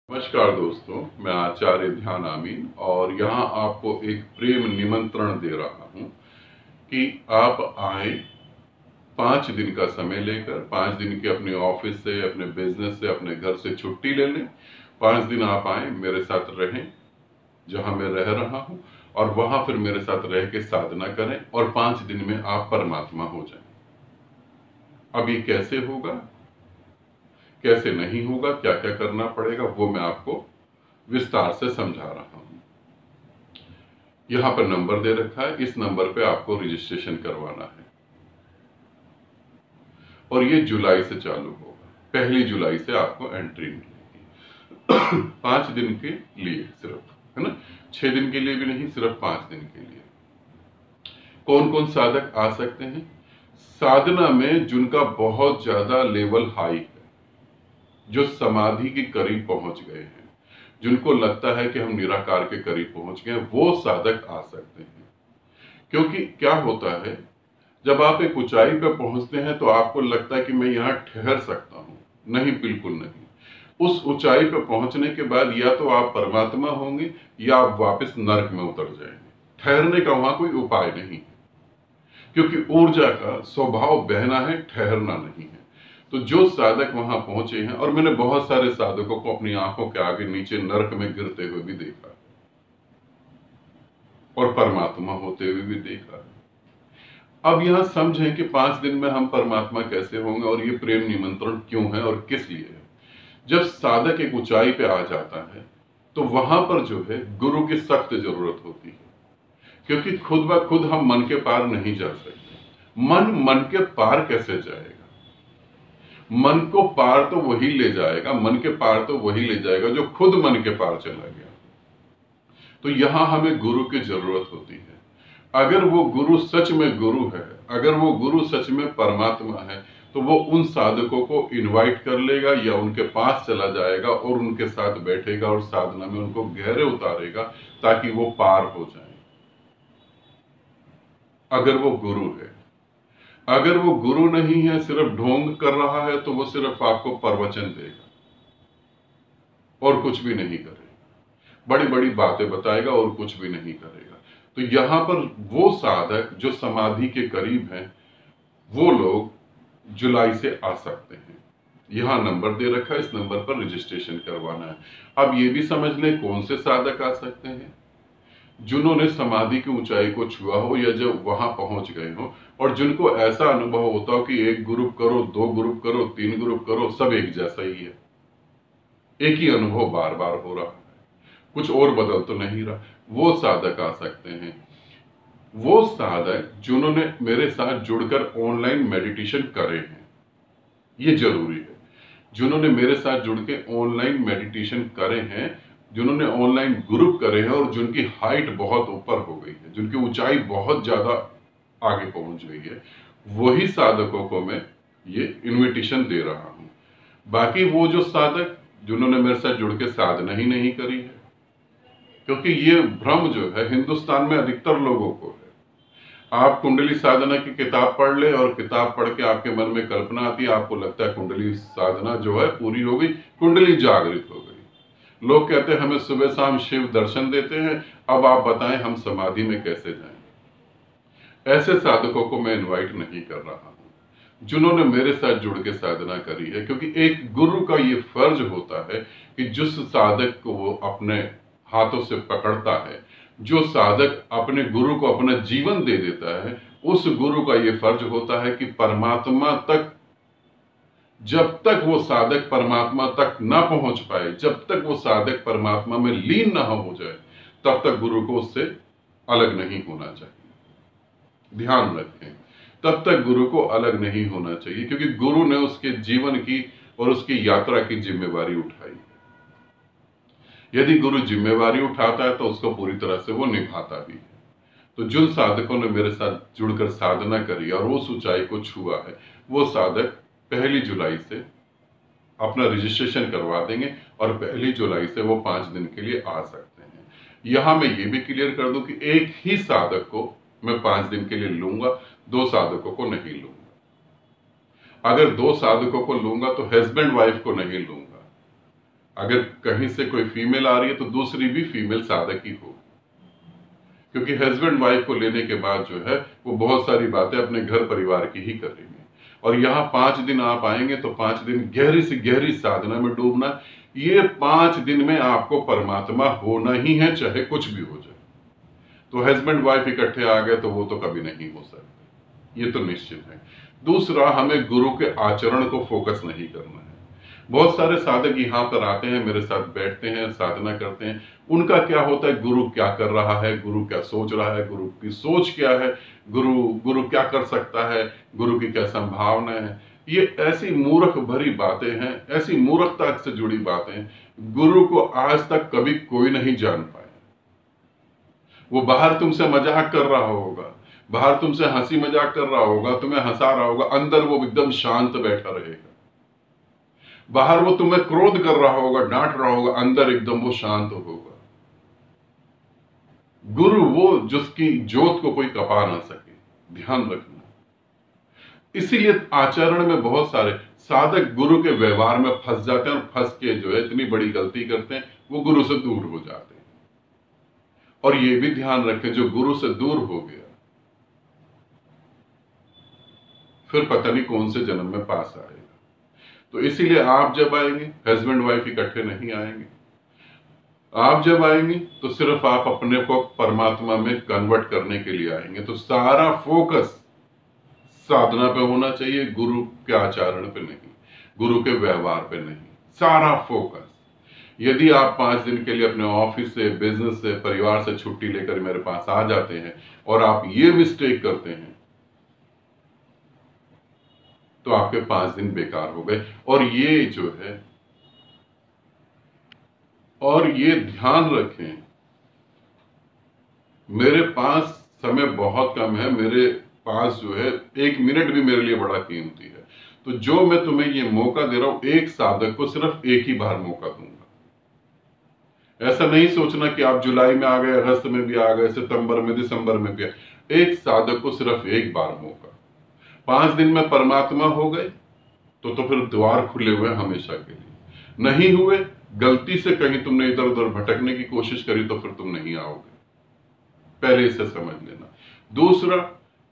नमस्कार दोस्तों, मैं आचार्य ध्यान आमीन और यहाँ आपको एक प्रेम निमंत्रण दे रहा हूँ कि आप आए 5 दिन का समय लेकर। 5 दिन के अपने ऑफिस से, अपने बिजनेस से, अपने घर से छुट्टी ले लें। 5 दिन आप आए, मेरे साथ रहें जहाँ मैं रह रहा हूँ और वहाँ फिर मेरे साथ रह के साधना करें और 5 दिन में आप परमात्मा हो जाएं। अब ये कैसे होगा, कैसे नहीं होगा, क्या क्या करना पड़ेगा, वो मैं आपको विस्तार से समझा रहा हूं। यहां पर नंबर दे रखा है, इस नंबर पे आपको रजिस्ट्रेशन करवाना है और ये जुलाई से चालू होगा। 1 जुलाई से आपको एंट्री मिलेगी 5 दिन के लिए सिर्फ, है ना। 6 दिन के लिए भी नहीं, सिर्फ 5 दिन के लिए। कौन कौन साधक आ सकते हैं? साधना में जिनका बहुत ज्यादा लेवल हाई है, जो समाधि के करीब पहुंच गए हैं, जिनको लगता है कि हम निराकार के करीब पहुंच गए, वो साधक आ सकते हैं। क्योंकि क्या होता है, जब आप एक ऊंचाई पर पहुंचते हैं तो आपको लगता है कि मैं यहां ठहर सकता हूं। नहीं, बिल्कुल नहीं। उस ऊंचाई पर पहुंचने के बाद या तो आप परमात्मा होंगे या आप वापस नरक में उतर जाएंगे। ठहरने का वहां कोई उपाय नहीं है, क्योंकि ऊर्जा का स्वभाव बहना है, ठहरना नहीं है। तो जो साधक वहां पहुंचे हैं, और मैंने बहुत सारे साधकों को अपनी आंखों के आगे नीचे नरक में गिरते हुए भी देखा और परमात्मा होते हुए भी देखा। अब यहां समझें कि 5 दिन में हम परमात्मा कैसे होंगे और ये प्रेम निमंत्रण क्यों है और किस लिए है। जब साधक एक ऊंचाई पे आ जाता है तो वहां पर जो है गुरु की सख्त जरूरत होती है, क्योंकि खुद ब खुद हम मन के पार नहीं जा सकते। मन के पार कैसे जाएगा? मन को पार तो वही ले जाएगा, मन के पार तो वही ले जाएगा जो खुद मन के पार चला गया। तो यहां हमें गुरु की जरूरत होती है। अगर वो गुरु सच में गुरु है, अगर वो गुरु सच में परमात्मा है, तो वो उन साधकों को इनवाइट कर लेगा या उनके पास चला जाएगा और उनके साथ बैठेगा और साधना में उनको गहरे उतारेगा ताकि वो पार हो जाए। अगर वो गुरु है, अगर वो गुरु नहीं है, सिर्फ ढोंग कर रहा है, तो वो सिर्फ आपको प्रवचन देगा और कुछ भी नहीं करेगा। बड़ी बड़ी बातें बताएगा और कुछ भी नहीं करेगा। तो यहां पर वो साधक जो समाधि के करीब हैं, वो लोग जुलाई से आ सकते हैं। यहां नंबर दे रखा है, इस नंबर पर रजिस्ट्रेशन करवाना है। अब ये भी समझ लें कौन से साधक आ सकते हैं। जिन्होंने समाधि की ऊंचाई को छुआ हो या जो वहां पहुंच गए हो और जिनको ऐसा अनुभव होता हो कि एक ग्रुप करो, 2 ग्रुप करो, 3 ग्रुप करो, सब एक जैसा ही है, एक ही अनुभव बार बार हो रहा है, कुछ और बदल तो नहीं रहा, वो साधक आ सकते हैं। वो साधक जिन्होंने मेरे साथ जुड़कर ऑनलाइन मेडिटेशन करे हैं, ये जरूरी है। जिन्होंने मेरे साथ जुड़ के ऑनलाइन मेडिटेशन करे हैं, जिन्होंने ऑनलाइन ग्रुप करे हैं और जिनकी हाइट बहुत ऊपर हो गई है, जिनकी ऊंचाई बहुत ज्यादा आगे पहुंच गई है, वही साधकों को मैं ये इनविटेशन दे रहा हूं। बाकी वो जो साधक जिन्होंने मेरे साथ जुड़ के साधना ही नहीं करी है, क्योंकि ये भ्रम जो है हिंदुस्तान में अधिकतर लोगों को है। आप कुंडली साधना की किताब पढ़ ले और किताब पढ़ के आपके मन में कल्पना आती है, आपको लगता है कुंडली साधना जो है पूरी हो गई, कुंडली जागृत हो गई। लोग कहते हैं हमें सुबह शाम शिव दर्शन देते हैं, अब आप बताएं हम समाधि में कैसे जाएं। ऐसे साधकों को मैं इनवाइट नहीं कर रहा हूं जिन्होंने मेरे साथ जुड़ के साधना करी है, क्योंकि एक गुरु का ये फर्ज होता है कि जिस साधक को वो अपने हाथों से पकड़ता है, जो साधक अपने गुरु को अपना जीवन दे देता है, उस गुरु का यह फर्ज होता है कि परमात्मा तक, जब तक वो साधक परमात्मा तक ना पहुंच पाए, जब तक वो साधक परमात्मा में लीन ना हो जाए, तब तक गुरु को उससे अलग नहीं होना चाहिए। ध्यान रखें, तब तक गुरु को अलग नहीं होना चाहिए, क्योंकि गुरु ने उसके जीवन की और उसकी यात्रा की जिम्मेवारी उठाई। यदि गुरु जिम्मेवारी उठाता है तो उसको पूरी तरह से वो निभाता भी है। तो जिन साधकों ने मेरे साथ जुड़कर साधना करी और उस ऊंचाई को छुआ है, वो साधक 1 जुलाई से अपना रजिस्ट्रेशन करवा देंगे और 1 जुलाई से वो 5 दिन के लिए आ सकते हैं। यहां मैं ये भी क्लियर कर दूं कि एक ही साधक को मैं 5 दिन के लिए लूंगा, 2 साधकों को नहीं लूंगा। अगर 2 साधकों को लूंगा तो हस्बैंड वाइफ को नहीं लूंगा। अगर कहीं से कोई फीमेल आ रही है तो दूसरी भी फीमेल साधक ही हो, क्योंकि हस्बैंड वाइफ को लेने के बाद जो है वो बहुत सारी बातें अपने घर परिवार की ही करेंगे। और यहाँ 5 दिन आप आएंगे तो 5 दिन गहरी से गहरी साधना में डूबना। ये 5 दिन में आपको परमात्मा होना ही है, चाहे कुछ भी हो जाए। तो हस्बैंड वाइफ इकट्ठे आ गए तो वो तो कभी नहीं हो सकते, ये तो निश्चित है। दूसरा, हमें गुरु के आचरण को फोकस नहीं करना है। बहुत सारे साधक यहाँ पर आते हैं, मेरे साथ बैठते हैं, साधना करते हैं। उनका क्या होता है, गुरु क्या कर रहा है, गुरु क्या सोच रहा है, गुरु की सोच क्या है, गुरु क्या कर सकता है, गुरु की क्या संभावना है। ये ऐसी मूर्ख भरी बातें हैं, ऐसी मूर्खता से जुड़ी बातें। गुरु को आज तक कभी कोई नहीं जान पाया। वो बाहर तुमसे मजाक कर रहा होगा, बाहर तुमसे हंसी मजाक कर रहा होगा, तुम्हें हंसा रहा होगा, अंदर वो एकदम शांत बैठा रहेगा। बाहर वो तुम्हें क्रोध कर रहा होगा, डांट रहा होगा, अंदर एकदम वो शांत होगा। गुरु वो जिसकी जोत को कोई कपा ना सके, ध्यान रखना। इसीलिए आचरण में बहुत सारे साधक गुरु के व्यवहार में फंस जाते हैं और फंस के जो है इतनी बड़ी गलती करते हैं, वो गुरु से दूर हो जाते हैं। और ये भी ध्यान रखें, जो गुरु से दूर हो गया फिर पता नहीं कौन से जन्म में पास आएगा। तो इसीलिए आप जब आएंगे, हस्बैंड वाइफ इकट्ठे नहीं आएंगे। आप जब आएंगे तो सिर्फ आप अपने को परमात्मा में कन्वर्ट करने के लिए आएंगे। तो सारा फोकस साधना पे होना चाहिए, गुरु के आचरण पे नहीं, गुरु के व्यवहार पे नहीं, सारा फोकस। यदि आप 5 दिन के लिए अपने ऑफिस से, बिजनेस से, परिवार से छुट्टी लेकर मेरे पास आ जाते हैं और आप ये मिस्टेक करते हैं तो आपके 5 दिन बेकार हो गए। और ये जो है, और ये ध्यान रखें, मेरे पास समय बहुत कम है, मेरे पास जो है 1 मिनट भी मेरे लिए बड़ा कीमती है। तो जो मैं तुम्हें ये मौका दे रहा हूं, एक साधक को सिर्फ एक ही बार मौका दूंगा। ऐसा नहीं सोचना कि आप जुलाई में आ गए, अगस्त में भी आ गए, सितंबर में, दिसंबर में भी। एक साधक को सिर्फ एक बार मौका। 5 दिन में परमात्मा हो गए तो फिर द्वार खुले हुए हमेशा के लिए। नहीं हुए, गलती से कहीं तुमने इधर उधर भटकने की कोशिश करी तो फिर तुम नहीं आओगे, पहले इसे समझ लेना। दूसरा,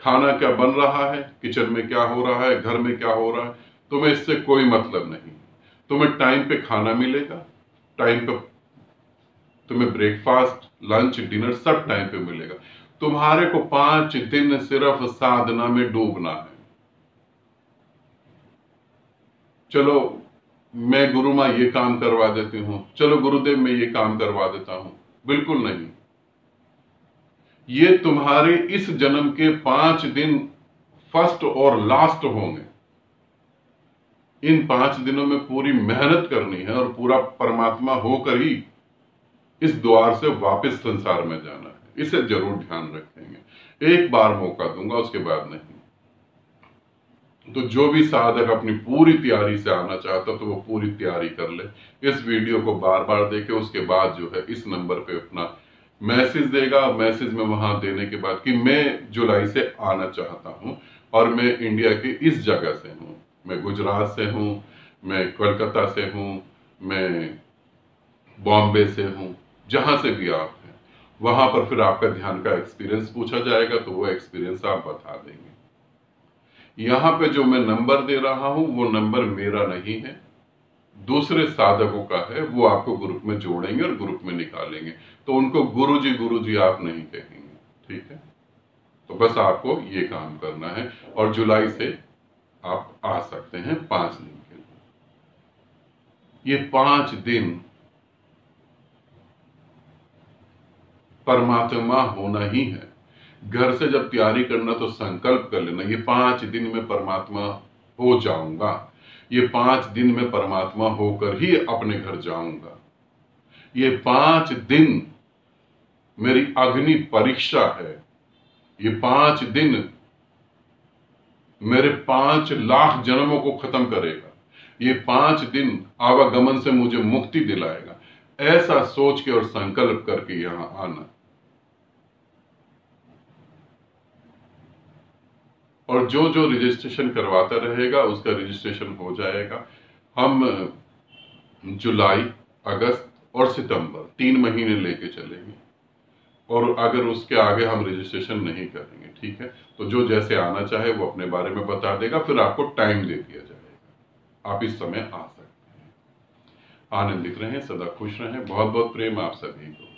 खाना क्या बन रहा है, किचन में क्या हो रहा है, घर में क्या हो रहा है, तुम्हें इससे कोई मतलब नहीं। तुम्हें टाइम पे खाना मिलेगा, टाइम पे तुम्हें ब्रेकफास्ट, लंच, डिनर सब टाइम पे मिलेगा। तुम्हारे को 5 दिन सिर्फ साधना में डूबना है। चलो मैं गुरु माँ ये काम करवा देती हूं, चलो गुरुदेव मैं ये काम करवा देता हूं, बिल्कुल नहीं। ये तुम्हारे इस जन्म के 5 दिन फर्स्ट और लास्ट होंगे। इन 5 दिनों में पूरी मेहनत करनी है और पूरा परमात्मा होकर ही इस द्वार से वापस संसार में जाना है। इसे जरूर ध्यान रखेंगे। एक बार मौका दूंगा, उसके बाद नहीं। तो जो भी साधक अपनी पूरी तैयारी से आना चाहता तो वो पूरी तैयारी कर ले। इस वीडियो को बार बार देखे, उसके बाद जो है इस नंबर पे अपना मैसेज देगा। मैसेज में वहां देने के बाद कि मैं जुलाई से आना चाहता हूं और मैं इंडिया की इस जगह से हूं, मैं गुजरात से हूं, मैं कोलकाता से हूं, मैं बॉम्बे से हूं, जहां से भी आप हैं वहां पर फिर आपका ध्यान का एक्सपीरियंस पूछा जाएगा तो वो एक्सपीरियंस आप बता देंगे। यहां पे जो मैं नंबर दे रहा हूं वो नंबर मेरा नहीं है, दूसरे साधकों का है। वो आपको ग्रुप में जोड़ेंगे और ग्रुप में निकालेंगे। तो उनको गुरुजी आप नहीं कहेंगे, ठीक है। तो बस आपको ये काम करना है और जुलाई से आप आ सकते हैं 5 दिन के लिए। ये 5 दिन परमात्मा होना ही है। घर से जब तैयारी करना तो संकल्प कर लेना, ये 5 दिन में परमात्मा हो जाऊंगा, ये 5 दिन में परमात्मा होकर ही अपने घर जाऊंगा। ये 5 दिन मेरी अग्नि परीक्षा है। ये 5 दिन मेरे 5 लाख जन्मों को खत्म करेगा। ये 5 दिन आवागमन से मुझे मुक्ति दिलाएगा। ऐसा सोच के और संकल्प करके यहां आना। और जो जो रजिस्ट्रेशन करवाता रहेगा उसका रजिस्ट्रेशन हो जाएगा। हम जुलाई अगस्त और सितंबर 3 महीने लेके चलेंगे। और अगर उसके आगे हम रजिस्ट्रेशन नहीं करेंगे, ठीक है, तो जो जैसे आना चाहे वो अपने बारे में बता देगा, फिर आपको टाइम दे दिया जाएगा, आप इस समय आ सकते हैं। आनंदित रहें, सदा खुश रहें। बहुत बहुत प्रेम आप सभी को।